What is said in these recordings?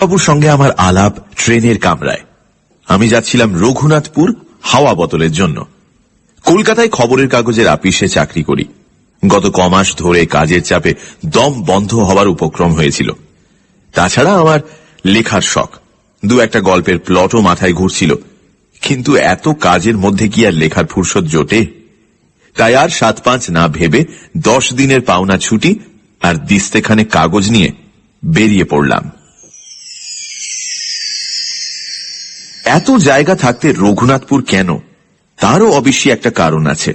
বাবুর সঙ্গে আমার আলাপ ট্রেনের কামরায়। আমি যাচ্ছিলাম রঘুনাথপুর হাওয়া বদলের জন্য। কলকাতায় খবরের কাগজের আপিসে চাকরি করি। গত কমাস ধরে কাজের চাপে দম বন্ধ হওয়ার উপক্রম হয়েছিল। তাছাড়া আমার লেখার শখ, দু একটা গল্পের প্লটও মাথায় ঘুরছিল, কিন্তু এত কাজের মধ্যে কি আর লেখার ফুরসত জোটে? তাই আর 7-5 না ভেবে 10 দিনের পাওনা ছুটি আর দিস্তেখানে কাগজ নিয়ে বেরিয়ে পড়লাম। এত জায়গা থাকতে রঘুনাথপুর কেন, তারও অবশ্যই একটা কারণ আছে।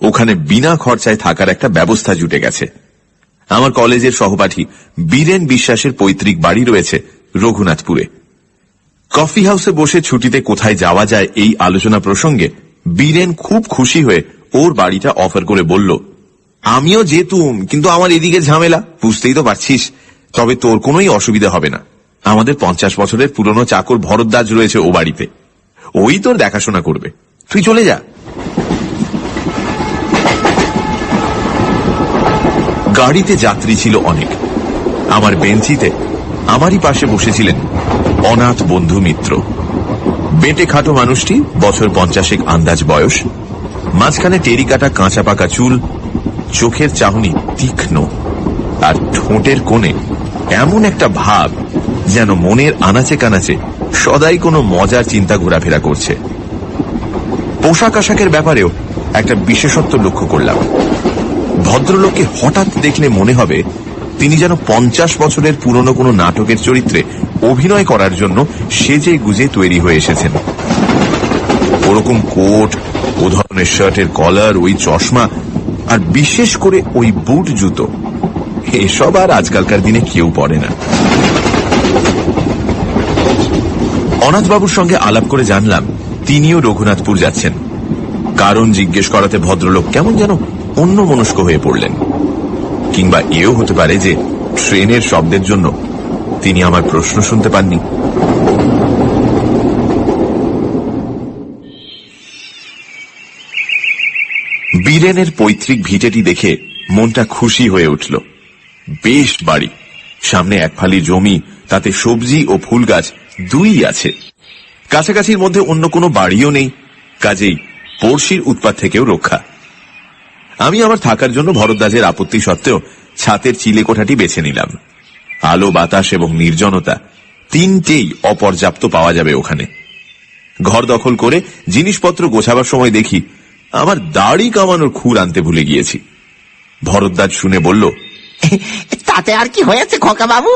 ওখানে বিনা খরচায় থাকার একটা ব্যবস্থা জুটে গেছে। আমার কলেজের সহপাঠী বীরেন বিশ্বাসের পৈতৃক বাড়ি রয়েছে রঘুনাথপুরে। কফি হাউসে বসে ছুটিতে কোথায় যাওয়া যায় এই আলোচনা প্রসঙ্গে বীরেন খুব খুশি হয়ে ওর বাড়িটা অফার করে বলল, আমিও যেতুম, কিন্তু আমার এদিকে ঝামেলা, বুঝতেই তো পারছিস। তবে তোর কোনোই অসুবিধা হবে না, আমাদের 50 বছরের পুরনো চাকর ভরদ্বাজ রয়েছে ও বাড়িতে, ওই তোর দেখাশোনা করবে, তুই চলে যা। গাড়িতে যাত্রী ছিল অনেক। আমার বেঞ্চিতে আমারই পাশে বসেছিলেন অনাথ বন্ধু মিত্র। বেটে খাটো মানুষটি, বছর 50 আন্দাজ বয়স, মাঝখানে টেরিকাটা কাঁচা পাকা চুল, চোখের চাহনি তীক্ষ্ণ, আর ঠোঁটের কোণে এমন একটা ভাব যেন মনের আনাচে কানাচে সদাই কোনো মজার চিন্তা ঘোরাফেরা করছে। পোশাক আশাকের ব্যাপারেও একটা বিশেষত্ব লক্ষ্য করলাম। ভদ্রলোককে হঠাৎ দেখলে মনে হবে তিনি যেন 50 বছরের পুরনো কোনো নাটকের চরিত্রে অভিনয় করার জন্য সেজে গুজে তৈরি হয়ে এসেছেন। ওরকম কোট, ও ধরনের শার্টের কলার, ওই চশমা, আর বিশেষ করে ওই বুট জুতো, এসব আর আজকালকার দিনে কেউ পরে না। অনাথবাবুর সঙ্গে আলাপ করে জানলাম তিনিও রঘুনাথপুর যাচ্ছেন। কারণ জিজ্ঞেস করাতে ভদ্রলোক কেমন যেন অন্যমনস্ক হয়ে পড়লেন। কিংবা এও হতে পারে যে ট্রেনের শব্দের জন্য তিনি আমার প্রশ্ন শুনতে পাননি। বীরেনের পৈতৃক ভিটেটি দেখে মনটা খুশি হয়ে উঠল। বেশ বাড়ি, সামনে এক ফালি জমি, তাতে সবজি ও ফুল গাছ দুই আছে। কাছাকাছির মধ্যে অন্য কোনো বাড়িও নেই, কাজেই পড়শির উৎপাত থেকেও রক্ষা। আমি আমার থাকার জন্য ভরদ্বাজের আপত্তি সত্ত্বেও ছাতের চিলে কোঠাটি বেছে নিলাম। আলো, বাতাস এবং নির্জনতা তিনটেই অপর্যাপ্ত পাওয়া যাবে ওখানে। ঘর দখল করে জিনিসপত্র গোছাবার সময় দেখি আমার দাড়ি কামানোর খুর আনতে ভুলে গিয়েছি। ভরদ্বাজ শুনে বলল, তাতে আর কি হয়েছে খোকা বাবু,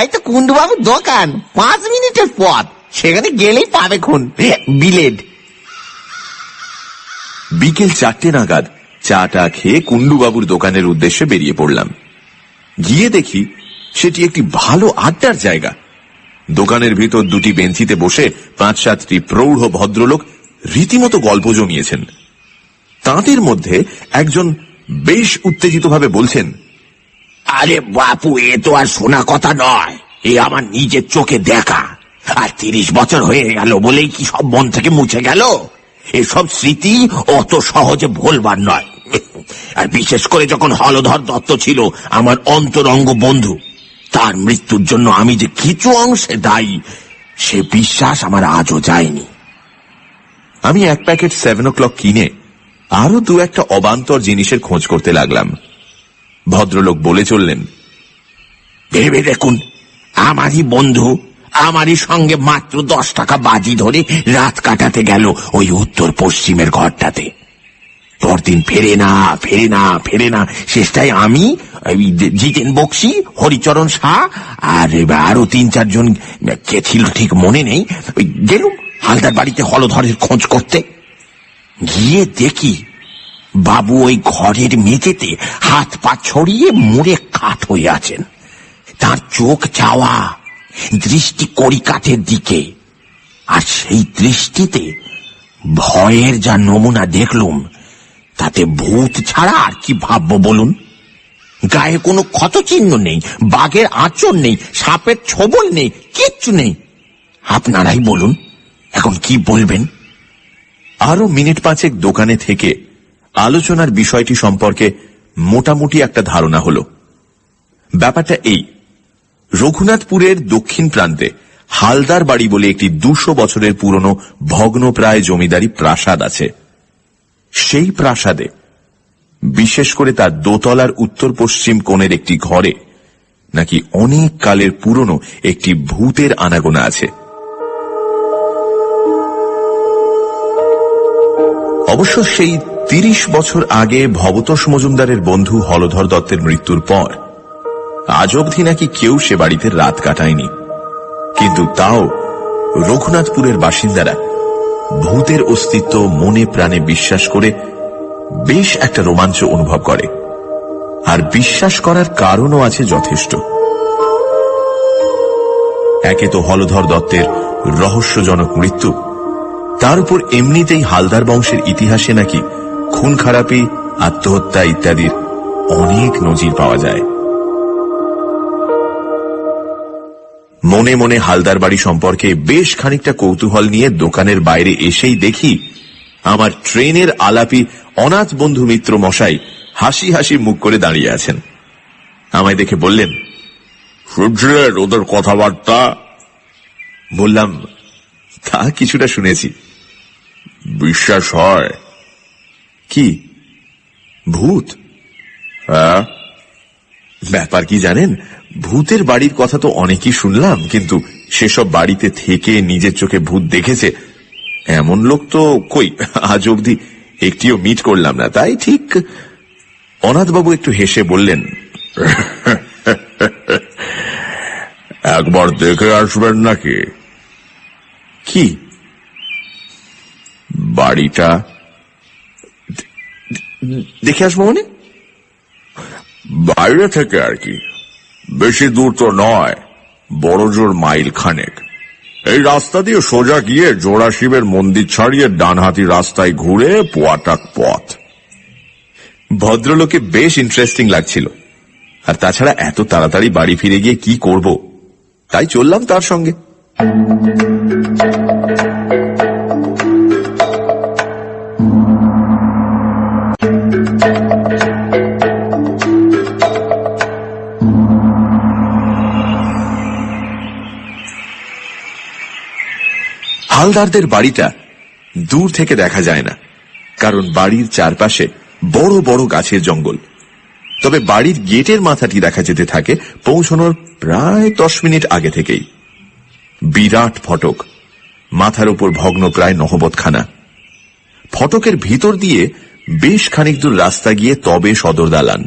এই তো কুন্ডু বাবুর দোকান, 5 মিনিটের পথ, সেখানে গেলেই পাবে খুন বিলেড। বিকেল 4টে নাগাদ চাটা খেয়ে কুন্ডুবাবুর দোকানের উদ্দেশ্যে বেরিয়ে পড়লাম। গিয়ে দেখি সেটি একটি ভালো আড্ডার জায়গা। দোকানের ভিতর দুটি বেঞ্চিতে বসে 5-7টি প্রৌঢ় ভদ্রলোক রীতিমতো গল্প জমিয়েছেন। তাঁদের মধ্যে একজন বেশ উত্তেজিতভাবে বলছেন, আরে বাপু, এ তো আর শোনা কথা নয়, এ আমার নিজের চোখে দেখা। আর 30 বছর হয়ে গেল বলেই কি সব মন থেকে মুছে গেল? এসব স্মৃতি অত সহজে ভুলবার নয়। আর বিশেষ করে যখন হলধর দত্ত ছিল আমার অন্তরঙ্গ বন্ধু, তার মৃত্যুর জন্য আমি যে কিছু অংশে দায়ী, সে বিশ্বাস আমার আজও যায়নি। আমি 1 প্যাকেট 7 o'clock কিনে আরো 2-একটা অবান্তর জিনিসের খোঁজ করতে লাগলাম। ভদ্রলোক বলে চললেন, ভেবে দেখুন, আমারই বন্ধু আমারই সঙ্গে মাত্র 10 টাকা বাজি ধরে রাত কাটাতে গেল ওই উত্তর পশ্চিমের ঘরটাতে। পরদিন ফেরে না, শেষটায় আমি, জিতেন বক্সি, হরিচরণ শাহ আর আরো 3-4 জন কে ছিল ঠিক মনে নেই, গেলুম হালদার বাড়িতে হলধরের খোঁজ করতে। গিয়ে দেখি বাবু ওই ঘরের মেঝেতে হাত পা ছড়িয়ে মুড়ে কাঠ হয়ে আছেন। তার চোখ চাওয়া, দৃষ্টি কড়িকাঠের দিকে, আর সেই দৃষ্টিতে ভয়ের যা নমুনা দেখলুম, তাতে ভূত ছাড়া আর কি ভাববো বলুন? গায়ে কোনো ক্ষত চিহ্ন নেই, বাঘের আঁচড় নেই, সাপের ছোবল নেই, কিচ্ছু নেই। আপনারাই বলুন এখন কি বলবেন? আরো মিনিট 5 দোকানে থেকে আলোচনার বিষয়টি সম্পর্কে মোটামুটি একটা ধারণা হলো। ব্যাপারটা এই, রঘুনাথপুরের দক্ষিণ প্রান্তে হালদার বাড়ি বলে একটি 200 বছরের পুরনো ভগ্নপ্রায় জমিদারি প্রাসাদ আছে। সেই প্রাসাদে, বিশেষ করে তার দোতলার উত্তর পশ্চিম কোণের একটি ঘরে নাকি অনেক কালের পুরনো একটি ভূতের আনাগোনা আছে। অবশ্য সেই 30 বছর আগে ভবতোষ মজুমদারের বন্ধু হলধর দত্তের মৃত্যুর পর আজ অবধি নাকি কেউ সে বাড়িতে রাত কাটায়নি। কিন্তু তাও রঘুনাথপুরের বাসিন্দারা ভূতের অস্তিত্ব মনে প্রাণে বিশ্বাস করে বেশ একটা রোমাঞ্চ অনুভব করে, আর বিশ্বাস করার কারণও আছে যথেষ্ট। একে তো হলধর দত্তের রহস্যজনক মৃত্যু, তার উপর এমনিতেই হালদার বংশের ইতিহাসে নাকি খুন খারাপি, আত্মহত্যা ইত্যাদির অনেক নজির পাওয়া যায়। মনে মনে হালদার বাড়ি সম্পর্কে বেশ খানিকটা কৌতূহল নিয়ে দোকানের বাইরে এসেই দেখি আমার ট্রেনের আলাপি অনাথ বন্ধু মিত্র মশাই হাসি হাসি মুখ করে দাঁড়িয়ে আছেন। আমায় দেখে বললেন, শুনছিলেন ওদের কথাবার্তা? বললাম, তা কিছুটা শুনেছি। বিশ্বাস হয়? কি ভূত? হ্যাঁ। ব্যাপার কি জানেন, ভূতের বাড়ির কথা তো অনেকই শুনলাম, কিন্তু সেসব বাড়িতে থেকে নিজের চোখে ভূত দেখেছে এমন লোক তো কই আজ অবধি একটিও মিট করলাম না। তাই ঠিক। অনাথবাবু একটু হেসে বললেন, একবার দেখে আসবেন নাকি? কি? বাড়িটা দেখে আসবো মানে? বাইরে থেকে আর কি, বেশি দূর তো নয়, বড় জোর মাইল খানেক। এই রাস্তা দিয়ে সোজা গিয়ে জোড়া শিবের মন্দির ছাড়িয়ে ডানহাতি রাস্তায় ঘুরে পোয়াটাক পথ। ভদ্রলোকে বেশ ইন্টারেস্টিং লাগছিল, আর তাছাড়া এত তাড়াতাড়ি বাড়ি ফিরে গিয়ে কি করব, তাই চললাম তার সঙ্গে। হালদারদের বাড়িটা দূর থেকে দেখা যায় না, কারণ বাড়ির চারপাশে বড় বড় গাছের জঙ্গল। তবে বাড়ির গেটের মাথাটি দেখা যেতে থাকে পৌঁছানোর প্রায় 10 মিনিট আগে থেকেই। বিরাট ফটক, মাথার উপর ভগ্ন প্রায় নহবতখানা। ফটকের ভিতর দিয়ে বেশ খানিক দূর রাস্তা গিয়ে তবে সদর দালান।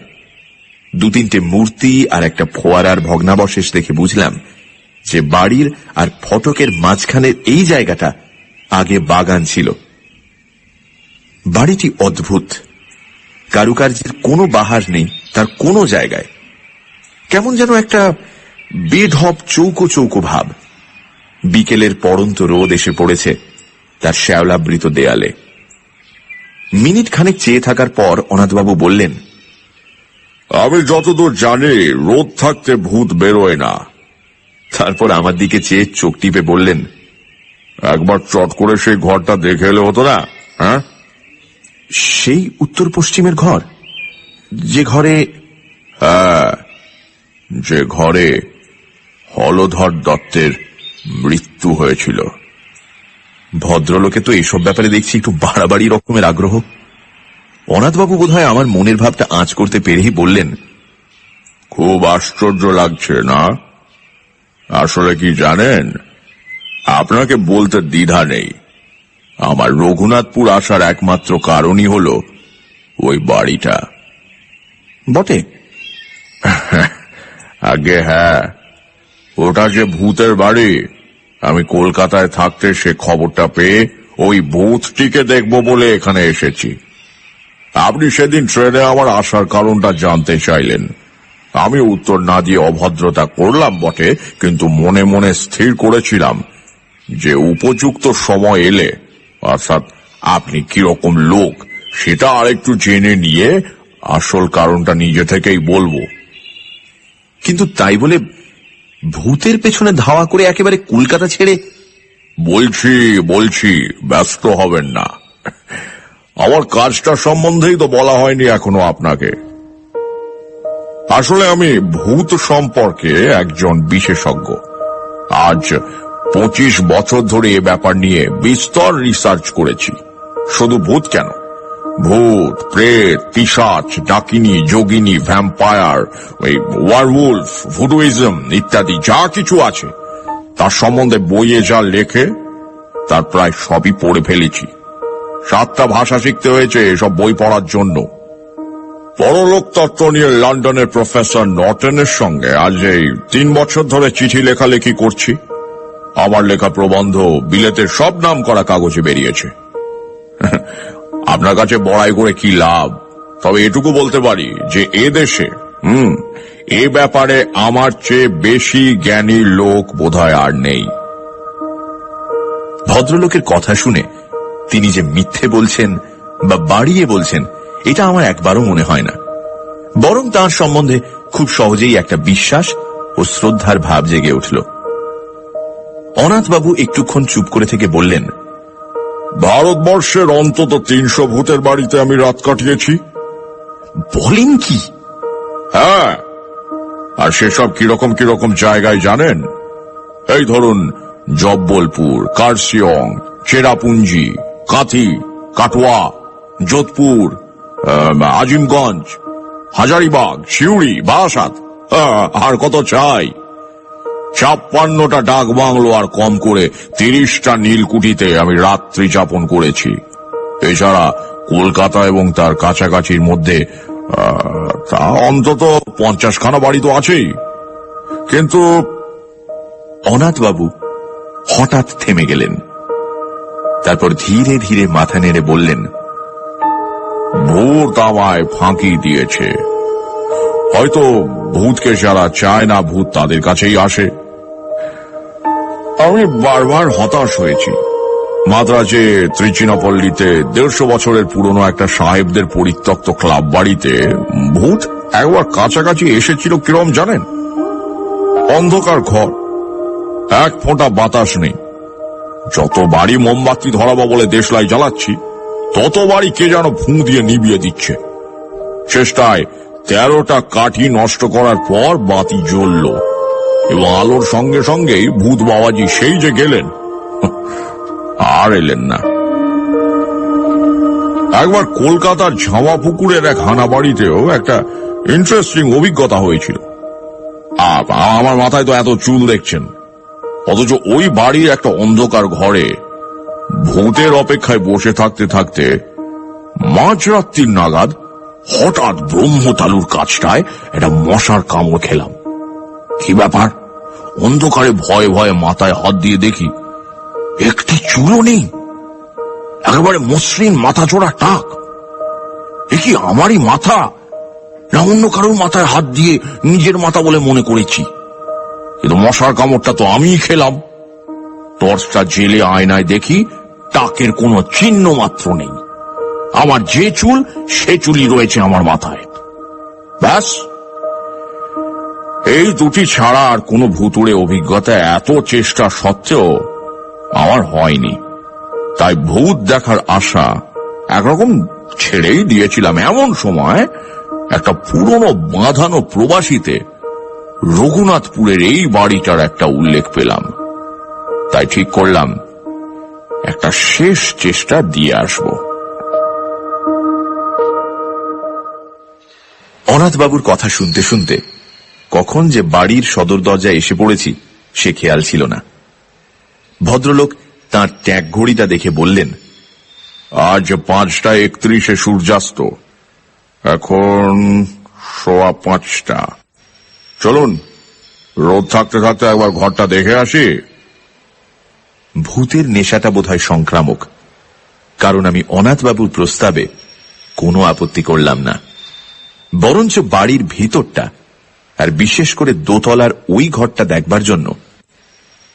2-3টে মূর্তি আর একটা ফোয়ারার ভগ্নাবশেষ দেখে বুঝলাম যে বাড়ির আর ফটকের মাঝখানের এই জায়গাটা আগে বাগান ছিল। বাড়িটি অদ্ভুত, কারুকার্যের কোনো বাহার নেই তার কোনো জায়গায়। কেমন যেন একটা বেঢপ চৌকো চৌকো ভাব। বিকেলের পড়ন্ত রোদ এসে পড়েছে তার শ্যাওলাবৃত দেয়ালে। মিনিট খানেক চেয়ে থাকার পর অনাথবাবু বললেন, আমি যতদূর জানি রোদ থাকতে ভূত বেরোয় না। তারপর আমার দিকে চেয়ে চোখ টিপে বললেন, একবার চট করে সেই ঘরটা দেখে এলে হতো না? হ্যাঁ, সেই উত্তর পশ্চিমের ঘর, যে ঘরে? হ্যাঁ, যে ঘরে হলধর দত্তের মৃত্যু হয়েছিল। ভদ্রলোকে তো এসব ব্যাপারে দেখছি একটু বাড়াবাড়ি রকমের আগ্রহ। অনাথবাবু বোধহয় আমার মনের ভাবটা আঁচ করতে পেরেই বললেন, খুব আশ্চর্য লাগছে না? আসলে কি জানেন, আপনাকে বলতে দ্বিধা নেই, আমার রঘুনাথপুর আসার একমাত্র কারণই হল ওই বাড়িটা। বটে? আগে হ্যাঁ, ওটা যে ভূতের বাড়ি, আমি কলকাতায় থাকতে সে খবরটা পেয়ে ওই ভূতটিকে দেখব বলে এখানে এসেছি। আপনি সেদিন ট্রেনে আমার আসার কারণটা জানতে চাইলেন। আমি উত্তর না দিয়ে অভদ্রতা করলাম বটে, কিন্তু মনে মনে স্থির করেছিলাম যে উপযুক্ত সময় এলে, অর্থাৎ আপনি কিরকম লোক সেটা আরেকটু জেনে নিয়ে আসল কারণটা নিজে থেকেই বলবো। কিন্তু তাই বলে ভূতের পেছনে ধাওয়া করে একেবারে কলকাতা ছেড়ে? বলছি, ব্যস্ত হবেন না। আমার কাজটা সম্বন্ধেই তো বলা হয়নি এখনো আপনাকে। আসলে আমি ভূত সম্পর্কে একজন বিশেষজ্ঞ। আজ 25 বছর ধরে এ ব্যাপার নিয়ে বিস্তর রিসার্চ করেছি। শুধু ভূত কেন, ভূত, প্রেত, পিশাচ, ডাকিনী, যোগিনী, ভ্যাম্পায়ার, ওই ওয়ারউলফ, ভুডুইজম ইত্যাদি যা কিছু আছে তার সম্বন্ধে বইয়ে যা লেখে তার প্রায় সবই পড়ে ফেলেছি। 7টা ভাষা শিখতে হয়েছে এসব বই পড়ার জন্য। পরলোক তত্ত্ব নিয়ে লন্ডনের প্রফেসর নর্টনের সঙ্গে আজ এই 3 বছর ধরে চিঠি লেখালেখি করছি। আমার লেখা প্রবন্ধ বিলেতের সব নাম করা কাগজে বেরিয়েছে। আপনার কাছে বড়াই করে কি লাভ, তবে এটুকু বলতে পারি যে এ দেশে এ ব্যাপারে আমার চেয়ে বেশি জ্ঞানী লোক বোধহয় আর নেই। ভদ্রলোকের কথা শুনে তিনি যে মিথ্যে বলছেন বা বাড়িয়ে বলছেন এটা আমার একবারও মনে হয় না, বরং তাঁর সম্বন্ধে খুব সহজেই একটা বিশ্বাস ও শ্রদ্ধার ভাব জেগে উঠল। অনাথবাবু একটুক্ষণ চুপ করে থেকে বললেন, ভারতবর্ষের অন্তত 300 ভূতের বাড়িতে আমি রাত কাটিয়েছি। বলেন কি? হ্যাঁ, আর সেসব কিরকম কিরকম জায়গায় জানেন? এই ধরুন জব্বলপুর, কার্শিয়ং, চেরাপুঞ্জি, কাঁথি, কাটোয়া, যোধপুর, আজিমগঞ্জ, হাজারিবাগ, সিউড়ি, বারাসাত, আর কত চাই। 56টা ডাক বাংলো আর কম করে 30টা নীলকুঠিতে আমি রাত্রি যাপন করেছি। এছাড়া কলকাতা এবং তার কাছাকাছির মধ্যে তা অন্তত 50খানা বাড়ি তো আছেই। কিন্তু অনাথবাবু হঠাৎ থেমে গেলেন। তারপর ধীরে ধীরে মাথা নেড়ে বললেন, ভূত আমায় ফাঁকি দিয়েছে। হয়তো ভূতকে যারা চায় না ভূত তাদের কাছেই আসে। আমি বারবার হতাশ হয়েছি। মাদ্রাজে ত্রিচিনাপল্লীতে 150 বছরের পুরনো একটা সাহেবদের পরিত্যক্ত ক্লাব বাড়িতে ভূত একবার কাছাকাছি এসেছিল। কিরম জানেন? অন্ধকার ঘর, এক ফোঁটা বাতাস নেই। যত বাড়ি মোমবাতি ধরাবো বলে দেশলাই জ্বালাচ্ছি, তত বাড়ি কে যেন ফুঁ দিয়ে নিভিয়ে দিচ্ছে। চেষ্টায় 13টা কাঠি নষ্ট করার পর বাতি জ্বলল এবং আলোর সঙ্গে সঙ্গেই ভূত বাবাজি সেই যে গেলেন, আর এলেন না। একবার কলকাতার ঝাওয়াপুকুরের এক হানা বাড়িতেও একটা ইন্টারেস্টিং অভিজ্ঞতা হয়েছিল। আমার মাথায় তো এত চুল দেখছেন, অথচ ওই বাড়ির একটা অন্ধকার ঘরে ভূতের অপেক্ষায় বসে থাকতে থাকতে মাঝরাত্রির নাগাদ হঠাৎ ব্রহ্মতালুর কাছটায় একটা মশার কামড় খেলাম। কি ব্যাপার? অন্ধকারে ভয়ে ভয়ে মাথায় হাত দিয়ে দেখি একটি চুলও নেই, একেবারে মসৃণ মাথা চোরা টাক। এ কি আমারই মাথা, না অন্য কারোর মাথায় হাত দিয়ে নিজের মাথা বলে মনে করেছি? কিন্তু মশার কামড়টা তো আমিই খেলাম। টর্চটা জেলে আয়নায় দেখি টাকের কোনো চিহ্ন মাত্র নেই। আমার যে চুল সে চুলই রয়েছে আমার মাথায়। ব্যাস, এই দুটি ছাড়া আর কোনো ভুতুড়ে অভিজ্ঞতা এত চেষ্টা সত্ত্বেও আমার হয়নি। তাই ভূত দেখার আশা একরকম ছেড়েই দিয়েছিলাম। এমন সময় একটা পুরনো বাঁধানো প্রবাসীতে রঘুনাথপুরের এই বাড়িটার একটা উল্লেখ পেলাম। তাই ঠিক করলাম একটা শেষ চেষ্টা দিয়ে আসব। অনাথবাবুর কথা শুনতে শুনতে কখন যে বাড়ির সদর দরজায় এসে পড়েছি সে খেয়াল ছিল না। ভদ্রলোক তাঁর ট্যাগ ঘড়িটা দেখে বললেন, আজ 5:31 সূর্যাস্ত, এখন 5:15। চলুন, রোদ থাকতে থাকতে একবার ঘরটা দেখে আসি। ভূতের নেশাটা বোধহয় সংক্রামক, কারণ আমি অনাথবাবুর প্রস্তাবে কোনো আপত্তি করলাম না। বরঞ্চ বাড়ির ভিতরটা, আর বিশেষ করে দোতলার ওই ঘরটা দেখবার জন্য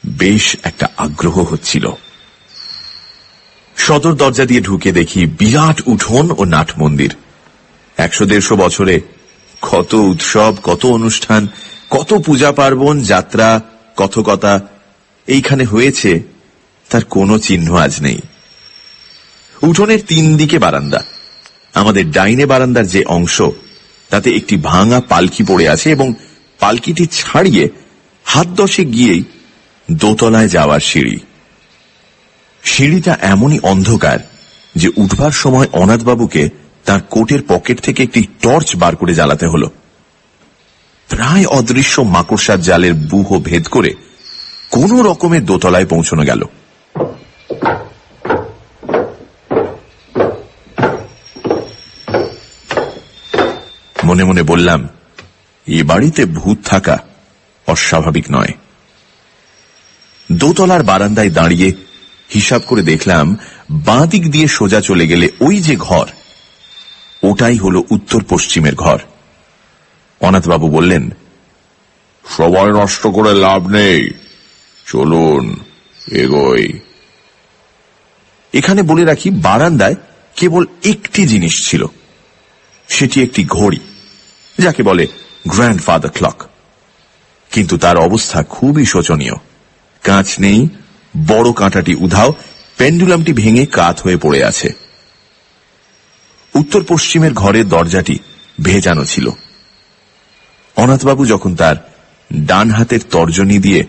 বেশ একটা আগ্রহ হচ্ছিল। সদর দরজা দিয়ে ঢুকে দেখি বিরাট উঠোন ও নাট মন্দির। 100-150 বছরে কত উৎসব, কত অনুষ্ঠান, কত পূজা পার্বণ, যাত্রা, কথকতা এইখানে হয়েছে তার কোনো চিহ্ন আজ নেই। উঠোনের 3 দিকে বারান্দা। আমাদের ডাইনে বারান্দার যে অংশ তাতে একটি ভাঙা পালকি পড়ে আছে এবং পালকিটি ছাড়িয়ে হাত 10 গিয়েই দোতলায় যাওয়ার সিঁড়ি। সিঁড়িটা এমনই অন্ধকার যে উঠবার সময় অনাথবাবুকে তার কোটের পকেট থেকে একটি টর্চ বার করে জ্বালাতে হলো। প্রায় অদৃশ্য মাকড়সার জালের বুহ ভেদ করে কোন রকমে দোতলায় পৌঁছানো গেল। মনে মনে বললাম, এ বাড়িতে ভূত থাকা অস্বাভাবিক নয়। দোতলার বারান্দায় দাঁড়িয়ে হিসাব করে দেখলাম, বাঁ দিক দিয়ে সোজা চলে গেলে ওই যে ঘর, ওটাই হলো উত্তর পশ্চিমের ঘর। অনাথবাবু বললেন, সময় নষ্ট করে লাভ নেই, চলুন এগোই। এখানে বলে রাখি, বারান্দায় কেবল একটি জিনিস ছিল, সেটি একটি ঘড়ি, যাকে বলে গ্র্যান্ডফাদার ক্লক। কিন্তু তার অবস্থা খুবই শোচনীয়। কাঁচ নেই, বড় কাঁটাটি উধাও, পেন্ডুলামটি ভেঙে কাত হয়ে পড়ে আছে। উত্তর পশ্চিমের ঘরের দরজাটি ভেজানো ছিল। অনাথবাবু যখন তার ডান হাতের তর্জনী দিয়ে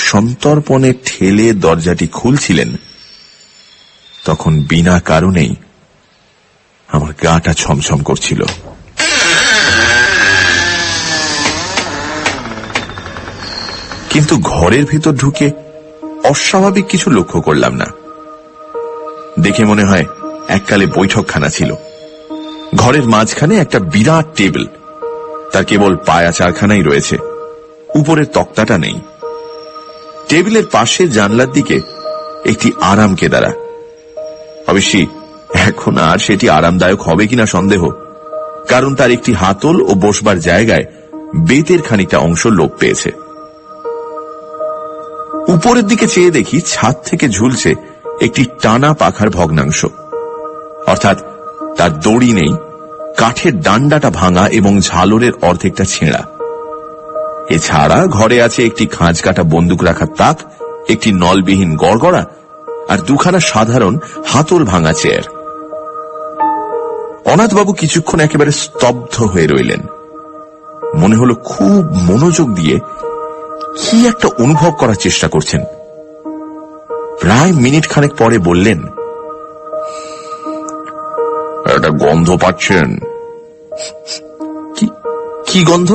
সন্তর্পণে ঠেলে দরজাটি খুলছিলেন, তখন বিনা কারণেই আমার গাটা ছমছম করছিল। কিন্তু ঘরের ভিতর ঢুকে অস্বাভাবিক কিছু লক্ষ্য করলাম না। দেখে মনে হয় এককালে বৈঠকখানা ছিল। ঘরের মাঝখানে একটা বিরাট টেবিল, তার কেবল পায়া চারখানাই রয়েছে, উপরের তক্তাটা নেই। টেবিলের পাশে জানলার দিকে একটি আরাম কেদারা। অবশ্যই এখন আর সেটি আরামদায়ক হবে কিনা সন্দেহ, কারণ তার একটি হাতল ও বসবার জায়গায় বেতের খানিকটা অংশ লোপ পেয়েছে। উপরের দিকে চেয়ে দেখি, ছাদ থেকে ঝুলছে একটি টানা পাখার ভগ্নাংশ, অর্থাৎ তার দড়ি নেই, কাঠের ডান্ডাটা ভাঙা এবং ঝালরের অর্ধেকটা ছেঁড়া। এছাড়া ঘরে আছে একটি খাঁজ কাটা বন্দুক রাখার তাক, একটি নলবিহীন গড়গড়া আর দুখানা সাধারণ হাতল ভাঙা চেয়ার। অনাথবাবু কিছুক্ষণ একেবারে স্তব্ধ হয়ে রইলেন। মনে হলো খুব মনোযোগ দিয়ে কি একটা অনুভব করার চেষ্টা করছেন। প্রায় মিনিট খানেক পরে বললেন, একটা গন্ধ পাচ্ছেন? কি গন্ধ?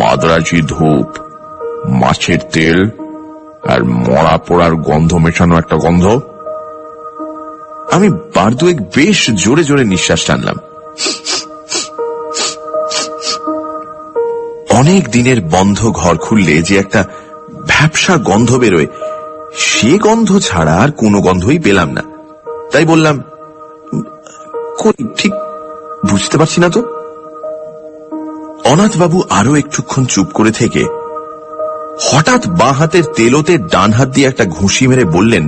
মাদ্রাজি ধূপ, মাছের তেল আর মরা পোড়ার গন্ধ মেশানো একটা গন্ধ। আমি বার দুয়েক বেশ জোরে জোরে নিঃশ্বাস টানলাম। অনেক দিনের বন্ধ ঘর খুললে যে একটা ভ্যাপসা গন্ধ বেরোয়, সে গন্ধ ছাড়া আর কোনো গন্ধই পেলাম না। তাই বললাম, ঠিক বুঝতে পারছি না তো। অনাথবাবু আরো একটুক্ষণ চুপ করে থেকে হঠাৎ বাঁ হাতের তেলোতে ডান হাত দিয়ে একটা ঘুষি মেরে বললেন,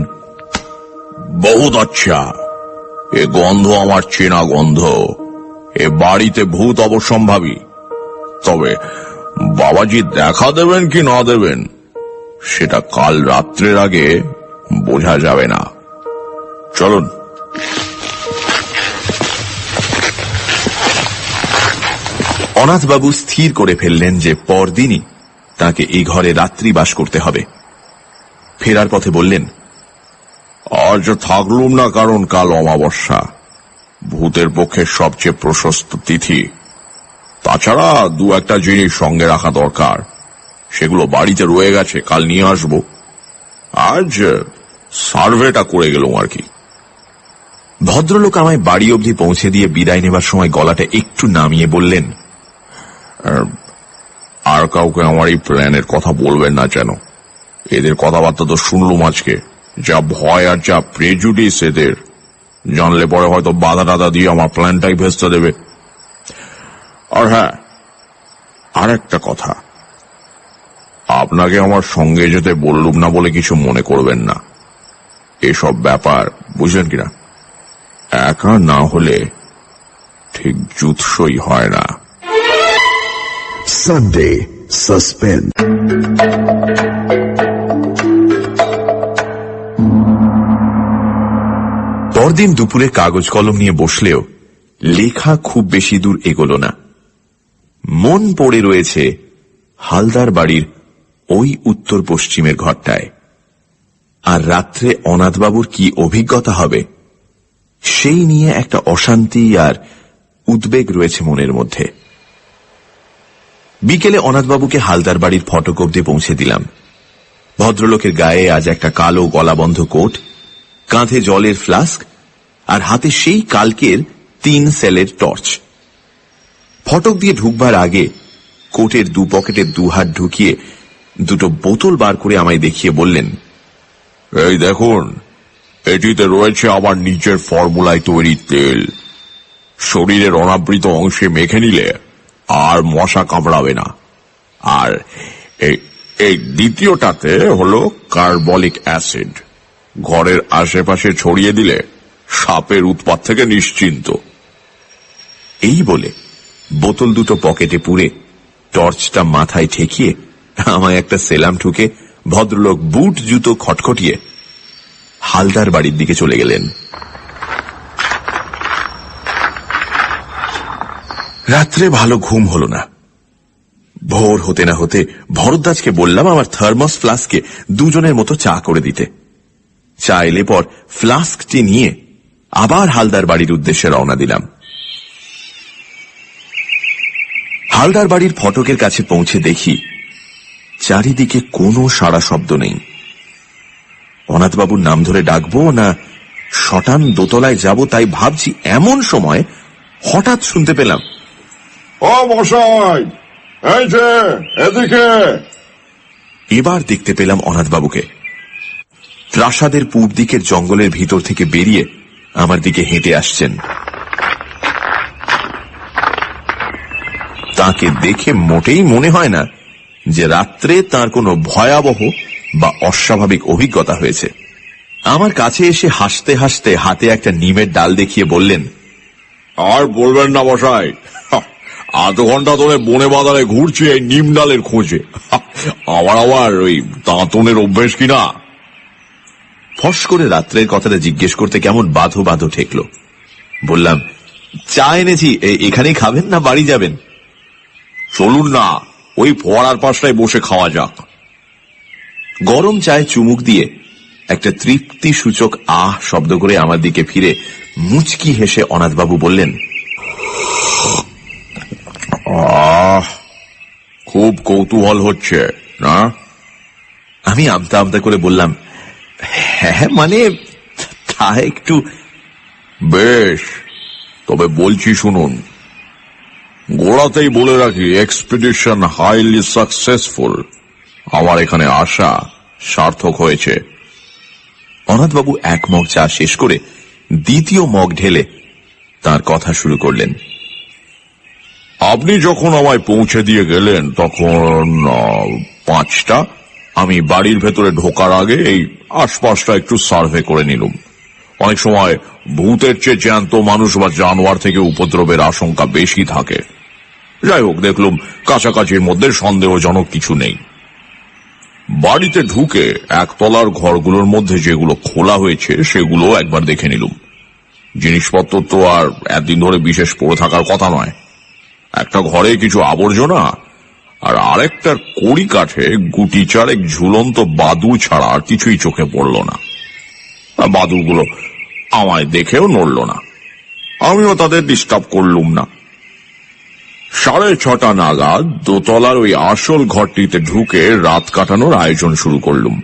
বহুত আচ্ছা, এ গন্ধ আমার চেনা গন্ধ। এ বাড়িতে ভূত অবশ্যম্ভাবী। তবে বাবাজি দেখা দেবেন কি না দেবেন, সেটা কাল রাত্রের আগে বোঝা যাবে না। চলুন। অনাথবাবু স্থির করে ফেললেন যে পরদিনই তাকে এই ঘরে রাত্রি বাস করতে হবে। ফেরার পথে বললেন, আজ থাকলুম না, কারণ কাল অমাবস্যা, ভূতের পক্ষে সবচেয়ে প্রশস্ত তিথি। তাছাড়া দু একটা জিনিস সঙ্গে রাখা দরকার, সেগুলো বাড়িতে রয়ে গেছে, কাল নিয়ে আসব। আজ সার্ভেটা করে গেলুম আর কি। ভদ্রলোক আমায় বাড়ি অবধি পৌঁছে দিয়ে বিদায় নেবার সময় গলাটা একটু নামিয়ে বললেন, আর কাউকে আমার এই প্ল্যানের কথা বলবেন না যেন। এদের কথাবার্তা তো শুনলুম আজকে, যা ভয় আর যা প্রেজুডিস এদের, জানলে পরে হয়তো বাধা টাধা দিয়ে আমার প্ল্যানটাই ভেস্তে দেবে। আর হ্যাঁ, আর একটা কথা, আপনাকে আমার সঙ্গে যেতে বললুম না বলে কিছু মনে করবেন না। এসব ব্যাপার বুঝলেন কিনা, একা না হলে ঠিক জুৎসই হয় না। Sunday suspense. পরদিন দুপুরে কাগজ কলম নিয়ে বসলেও লেখা খুব বেশি দূর এগোলো না। মন পড়ে রয়েছে হালদার বাড়ির ওই উত্তর পশ্চিমের ঘরটায়। আর রাত্রে অনাথবাবুর কি অভিজ্ঞতা হবে সেই নিয়ে একটা অশান্তি আর উদ্বেগ রয়েছে মনের মধ্যে। বিকেলে অনাথবাবুকে হালদার বাড়ির ফটক অবধি পৌঁছে দিলাম। ভদ্রলোকের গায়ে আজ একটা কালো গলাবন্ধ কোট, কাঁধে জলের ফ্লাস্ক আর হাতে সেই কালকের 3 সেলের টর্চ। ফটক দিয়ে ঢুকবার আগে কোটের 2 পকেটে 2 হাত ঢুকিয়ে 2টো বোতল বার করে আমায় দেখিয়ে বললেন, এই দেখুন, এটিতে রয়েছে আমার নিজের ফর্মুলায় তৈরি তেল। শরীরের অনাবৃত অংশে মেখে নিলে আর মশা কামড়াবে না। আর এই দ্বিতীয়টাতে হলো কার্বলিক অ্যাসিড। ঘরের আশেপাশে ছড়িয়ে দিলে সাপের উৎপাত থেকে নিশ্চিন্ত। এই বলে বোতল 2টো পকেটে পুরে টর্চটা মাথায় ঠেকিয়ে আমায় একটা সেলাম ঠুকে ভদ্রলোক বুট জুতো খটখটিয়ে হালদার বাড়ির দিকে চলে গেলেন। রাত্রে ভালো ঘুম হলো না। ভোর হতে না হতে ভরদ্বাজকে বললাম আমার থার্মাস ফ্লাস্কে 2 জনের মতো চা করে দিতে। চা এলে পর ফ্লাস্কটি নিয়ে আবার হালদার বাড়ির উদ্দেশ্যে রওনা দিলাম। হালদার বাড়ির ফটকের কাছে পৌঁছে দেখি চারিদিকে কোনো সাড়া শব্দ নেই। অনাথবাবুর নাম ধরে ডাকবো না শটান দোতলায় যাব তাই ভাবছি, এমন সময় হঠাৎ শুনতে পেলাম, ও মশাই, এই যে এদিকে। এবার দেখতে পেলাম অনাথবাবুকে প্রাসাদের পূর্ব দিকের জঙ্গলের ভিতর থেকে বেরিয়ে আমার দিকে হেঁটে আসছেন। তাকে দেখে মোটেই মনে হয় না যে রাত্রে তার কোনো ভয়াবহ বা অস্বাভাবিক অভিজ্ঞতা হয়েছে। আমার কাছে এসে হাসতে হাসতে হাতে একটা নিমের ডাল দেখিয়ে বললেন, আর বলবেন না মশাই, আধ ঘন্টা ধরে বনে বাজারে ঘুরছি এই নিম ডালের খোঁজে। আবার ওই দাঁতনের অভ্যেস কিনা। ফস করে রাত্রের কথাটা জিজ্ঞেস করতে কেমন বাঁধো বাঁধো ঠেকলো। বললাম, চা এনেছি, এখানেই খাবেন না বাড়ি যাবেন? চলুন না, ওই ফোয়ারার পাশটায় বসে খাওয়া যাক। গরম চায়ে চুমুক দিয়ে একটা তৃপ্তি সূচক আহ শব্দ করে আমার দিকে ফিরে মুচকি হেসে অনাথবাবু বললেন, খুব কৌতূহল হচ্ছে না? আমি আমতা আমতা করে বললাম, হ্যাঁ মানে তা একটু। বেশ, তবে বলছি শুনুন। গোড়াতেই বলে রাখি, এক্সপিডিশন হাইলি সাকসেসফুল। আমার এখানে আসা সার্থক হয়েছে। অনাথবাবু 1 মগ চা শেষ করে 2য় মগ ঢেলে তার কথা শুরু করলেন। আপনি যখন আমায় পৌঁছে দিয়ে গেলেন তখন 5টা। আমি বাড়ির ভেতরে ঢোকার আগে এই আশপাশটা একটু সার্ভে করে নিলাম। অনেক সময় ভূতের চেয়ে জ্যান্ত মানুষ বা জানোয়ার থেকে উপদ্রবের আশঙ্কা বেশি থাকে। যাই হোক, দেখলুম কাছাকাছির মধ্যে সন্দেহজনক কিছু নেই। বাড়িতে ঢুকে 1 তলার ঘরগুলোর মধ্যে যেগুলো খোলা হয়েছে সেগুলো একবার দেখে নিলুম। জিনিসপত্র তো আর একদিন ধরে বিশেষ পড়ে থাকার কথা নয়। একটা ঘরে কিছু আবর্জনা আর আরেকটার কড়ি কাঠে গুটি 4 ঝুলন্ত বাদুড় ছাড়া আর কিছুই চোখে পড়ল না। বাদুড়গুলো আমায় দেখেও নড়ল না, আমিও তাদের ডিস্টার্ব করলুম না। 6:30 নাগাদ দোতলার ওই আসল ঘরটিতে ঢুকে রাত কাটানোর আয়োজন শুরু করলুম।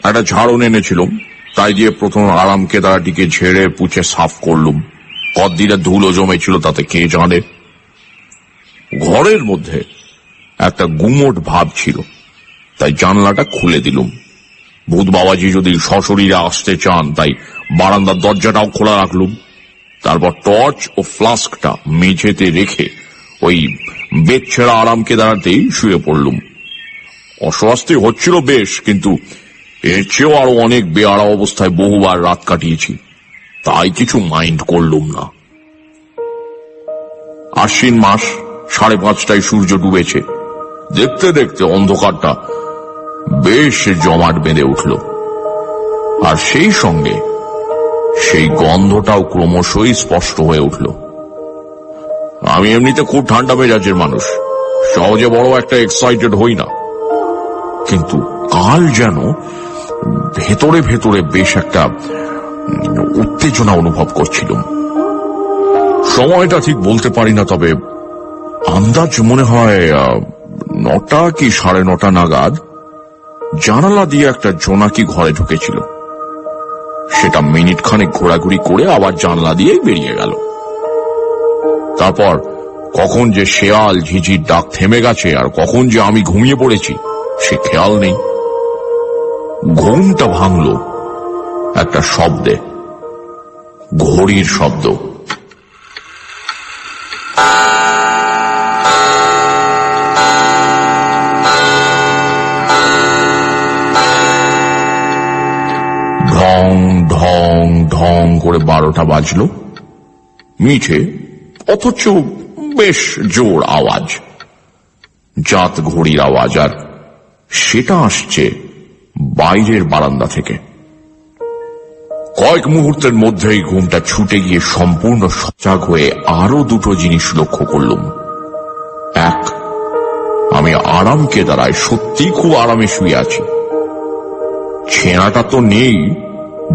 একটা ঝাড়ু এনেছিলাম, তাই দিয়ে প্রথম আরাম কেদারাটিকে ঝেড়ে পুছে সাফ করলুম। কদ্দিরে ধুলো জমেছিল তাতে কে জানে। ঘরের মধ্যে একটা গুমোট ভাব ছিল, তাই জানলাটা খুলে দিলুম। ভূত বাবাজি যদি সশরীরে আসতে চান তাই বারান্দার দরজাটাও খোলা রাখলুম। তারপর টর্চ ও ফ্লাস্কটা মেঝেতে রেখে ওই বেদ ছেড়া আরাম কেদারাতেই শুয়ে পড়লুম। অস্বস্তি হচ্ছিল বেশ, কিন্তু এর চেয়েও আরো অনেক বেয়ারা অবস্থায় বহুবার রাত কাটিয়েছি, তাই কিছু মাইন্ড করলুম না। আশ্বিন মাস, 5:30টায় সূর্য ডুবেছে। দেখতে দেখতে অন্ধকারটা বেশ জমাট বেঁধে উঠল, আর সেই সঙ্গে সেই গন্ধটাও ক্রমশই স্পষ্ট হয়ে উঠল। আমি এমনিতে খুব ঠান্ডা মেজাজের মানুষ, সহজে বড় একটা এক্সাইটেড হই না, কিন্তু কাল যেন ভেতরে ভেতরে বেশ একটা উত্তেজনা অনুভব করছিলাম। সময়টা ঠিক বলতে পারি না, তবে আন্দাজ মনে হয় 9টা কি 9:30 নাগাদ জানালা দিয়ে একটা জোনাকি ঘরে ঢুকেছিল। সেটা মিনিট খানেক ঘোরাঘুরি করে আবার জানলা দিয়ে বেরিয়ে গেল। তারপর কখন যে শেয়াল ঝিঝির ডাক থেমে গেছে আর কখন যে আমি ঘুমিয়ে পড়েছি সে খেয়াল নেই। ঘুমটা ভাঙল একটা শব্দে, ঘড়ির শব্দ। ঢং ঢং ঢং করে 12টা বাজলো। মিঠে অথচ বেশ জোর আওয়াজ, জাত ঘড়ির আওয়াজ, আর সেটা আসছে বাইরের বারান্দা থেকে। কয়েক মুহূর্তের মধ্যেই ঘুমটা ছুটে গিয়ে সম্পূর্ণ সজাগ হয়ে আরো দুটো জিনিস লক্ষ্য করলুম। এক, আমি আরাম কেদারায় সত্যি খুব আরামে শুয়ে আছি। ছেঁড়াটা তো নেই,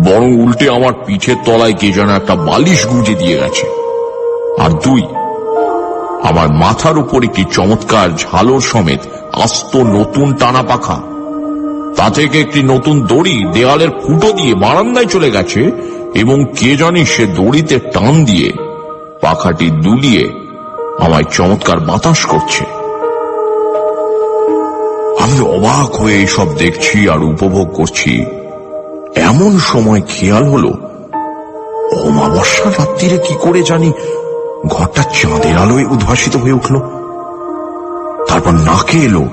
বরং উল্টে আমার পিঠের তলায় কে যেন একটা বালিশ গুঁজে দিয়ে গেছে। আর 2, আমার মাথার উপর একটি চমৎকার ঝালর সমেত আস্ত নতুন টানা পাখা, তা থেকে একটি নতুন দড়ি দেয়ালের ফুটো দিয়ে বারান্দায় চলে গেছে এবং কে জানি সে দড়িতে টান দিয়ে পাখাটি দুলিয়ে আমায় চমৎকার বাতাস করছে। আমি অবাক হয়ে সব দেখছি আর উপভোগ করছি। এমন সময় খেয়াল হলো অমাবস্যার রাত্রিরে কি করে জানি ঘরটা চাঁদের আলোয় উদ্ভাসিত হয়ে উঠল। তারপর নাকে এলো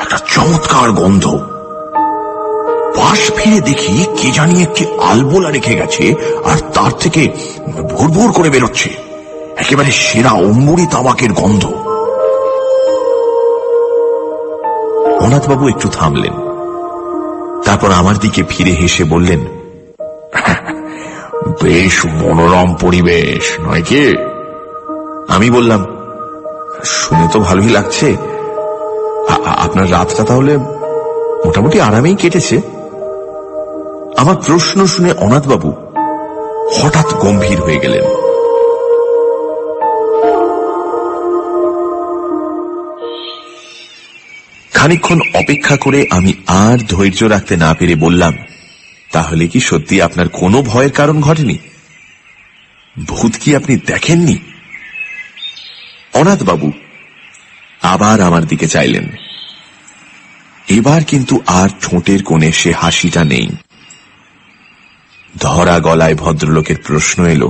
একটা চমৎকার গন্ধ। পাশ ফিরে দেখি কে জানি একটি আলবোলা রেখে গেছে আর তার থেকে ভোর ভোর করে বেরোচ্ছে একেবারে সেরা অম্বুরি তামাকের গন্ধ। অনাথবাবু একটু থামলেন, তারপর আমার দিকে ফিরে হেসে বললেন, বেশ মনোরম পরিবেশ নয় কি? আমি বললাম, শুনে তো ভালোই লাগছে। আপনার রাতটা তাহলে মোটামুটি আরামেই কেটেছে। আমার প্রশ্ন শুনে অনাথবাবু হঠাৎ গম্ভীর হয়ে গেলেন। খানিকক্ষণ অপেক্ষা করে আমি আর ধৈর্য রাখতে না পেরে বললাম, তাহলে কি সত্যি আপনার কোনো ভয়ের কারণ ঘটেনি? ভূত কি আপনি দেখেননি? অনাথবাবু আবার আমার দিকে চাইলেন। এবার কিন্তু আর ঠোঁটের কোণে সে হাসিটা নেই। ধরা গলায় ভদ্রলোকের প্রশ্ন এলো,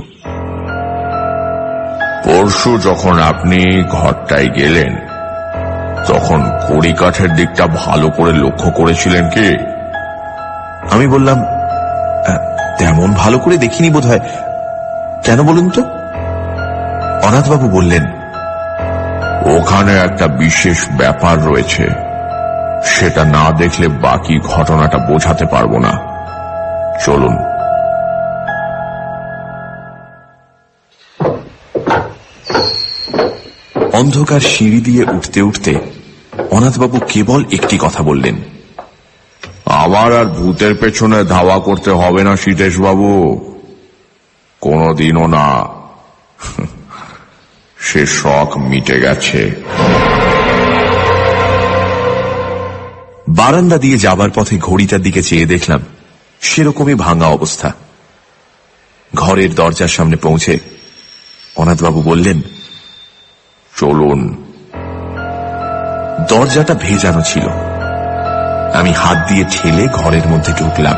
পরশু যখন আপনি ঘরটায় গেলেন তখন কড়িকাঠের দিকটা ভালো করে লক্ষ্য করেছিলেন কি? আমি বললাম, তেমন ভালো করে দেখিনি বোধহয়। কেন বলুন তো? অনাথবাবু বললেন, ওখানে একটা বিশেষ ব্যাপার রয়েছে, সেটা না দেখলে বাকি ঘটনাটা বোঝাতে পারবো না। চলুন। অন্ধকার সিঁড়ি দিয়ে উঠতে উঠতে অনাথবাবু কেবল একটি কথা বললেন, আবার আর ভূতের পেছনে ধাওয়া করতে হবে না সীতেশ বাবু, কোনদিনও না। সে শখ মিটে গেছে। বারান্দা দিয়ে যাবার পথে ঘড়িটার দিকে চেয়ে দেখলাম সেরকমই ভাঙা অবস্থা। ঘরের দরজার সামনে পৌঁছে অনাথবাবু বললেন, চলুন। দরজাটা ভেজানো ছিল। আমি হাত দিয়ে ঠেলে ঘরের মধ্যে ঢুকলাম।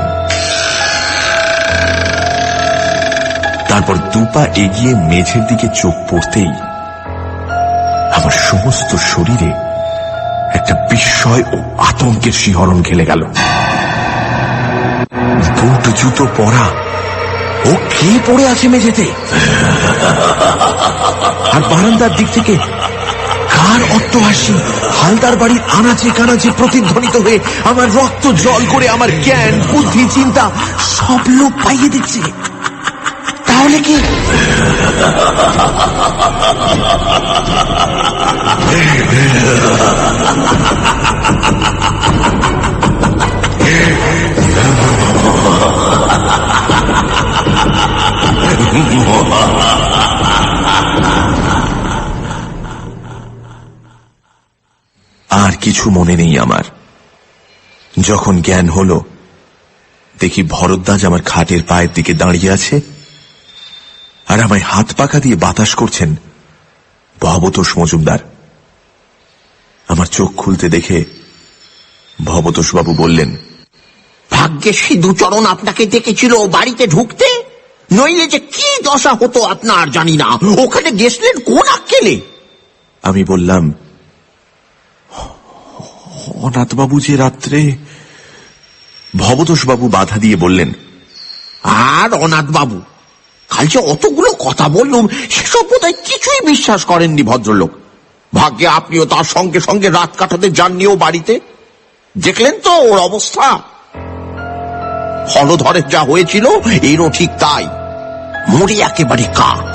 তারপর 2 পা এগিয়ে মেঝের দিকে চোখ পড়তেই আমার সমস্ত শরীরে একটা বিস্ময় ও আতঙ্কের শিহরণ খেলে গেল। বুট জুতো পরা ও কে পড়ে আছে মেঝেতে? আর বারান্দার দিক থেকে কার অট্টহাসি হালদার বাড়ির আনাচে কানাচে প্রতিধ্বনিত হয়ে আমার রক্ত জল করে আমার জ্ঞান বুদ্ধি চিন্তা সব লোপ পাইয়ে দিচ্ছে। তাহলে কি? আর কিছু মনে নেই আমার। যখন জ্ঞান হলো, দেখি ভরদ্বাজ আমার খাটের পায়ের দিকে দাঁড়িয়ে আছে, আর আমায় হাত পাখা দিয়ে বাতাস করছেন ভবতোষ মজুমদার। আমার চোখ খুলতে দেখে ভবতোষবাবু বললেন, ভাগ্যে সিধুচরণ আপনাকে ডেকেছিল বাড়িতে ঢুকতে, নইলে যে কি দশা হতো আপনার জানি না। ওখানে গেছিলেন কোন আক্কেলে? আমি বললাম, অনাথবাবু যে রাত্রে। ভবতোষবাবু বাধা দিয়ে বললেন, আর অনাথ বাবু, কাল যে অতগুলো কথা বললুম সেসব বোধহয় কিছুই বিশ্বাস করেননি ভদ্রলোক। ভাগ্যে আপনিও তার সঙ্গে সঙ্গে রাত কাটাতে যাননিও বাড়িতে। দেখলেন তো ওর অবস্থা। হলধরের যা হয়েছিল এরও ঠিক তাই, মুড়ি একেবারে কাঠ,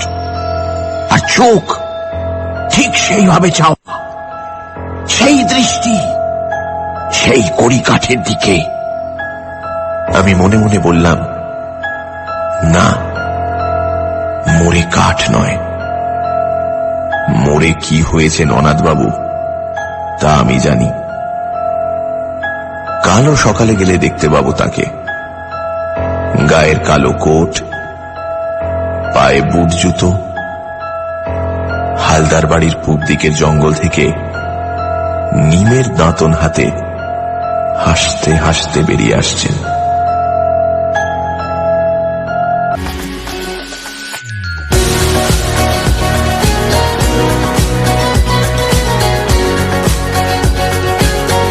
আর চোখ ঠিক সেইভাবে চাওয়া, সেই দৃষ্টি, সেই কড়ি কাঠের দিকে। আমি মনে মনে বললাম, না, মোড়ে কাঠ নয়। মোড়ে কি হয়েছেন অনাথবাবু তা আমি জানি। কালও সকালে গেলে দেখতে পাবো তাকে। গায়ের কালো কোট, পায়ে বুট জুতো, হালদার বাড়ির পূব দিকের জঙ্গল থেকে নিমের দাঁতন হাতে হাসতে হাসতে বেরিয়ে আসছেন।